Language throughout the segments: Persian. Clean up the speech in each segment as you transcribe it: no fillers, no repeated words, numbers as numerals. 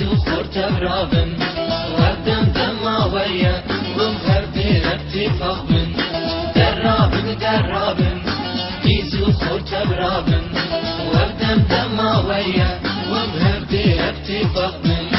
ديزو خورت برابن وردم دماوية ومهر دير اتفاق بن درابن ديزو خورت برابن وردم دماوية ومهر دير اتفاق بن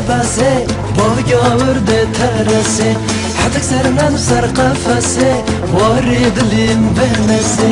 باسه باقی آورده ترسه حدک سرنم سر قفسه واری دلیم بنسه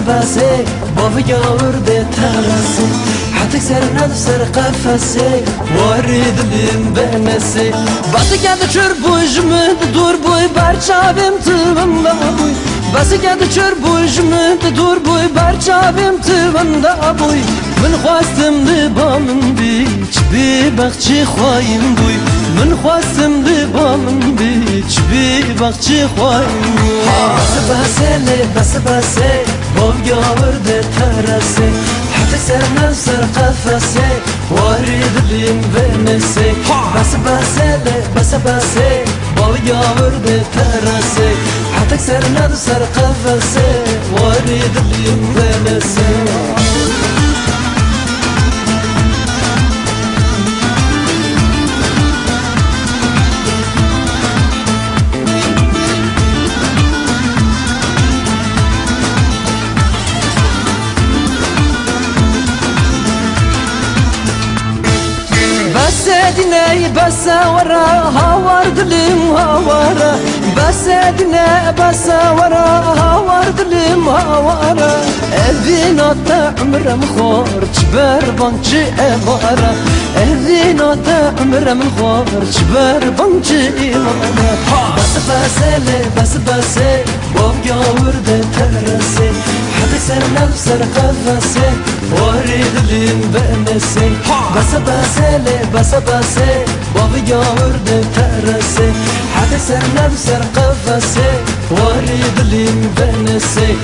باسه باقی آورده ترسه حدک سرنم سر قفسه واری دلیم بنسه باسه گرد چر بوجمد دور بوی برچابیم تبنده بوی باسه گرد چر بوجمد دور بوی برچابیم تبنده بوی من خواستم لبا من بیچ بی بخچی خواهیم بوی من خواستم لبا من بیچ بی بخچی خواهیم بوی بس بسه بس بسه باوگا ورده ترسه حتی سر نفسر قفسه وارد لیم بنسه بس بسه باوگا ورده ترسه حتی سر نفسر قفسه وارد لیم بنسه بسدنا بس ورا هاور دلم هاورا بسدنا بس ورا هاور دلم هاورا اذينا تعمر مخور جبر بنجي ابارا اذينا تعمر مخور جبر بنجي ابارا بس بوبيا ورد ترسي حتى سر نفسر قفسي وارد لين بنسي بس بوبيا ورد ترسي حتى سر نفسر قفسي وارد لين بنسي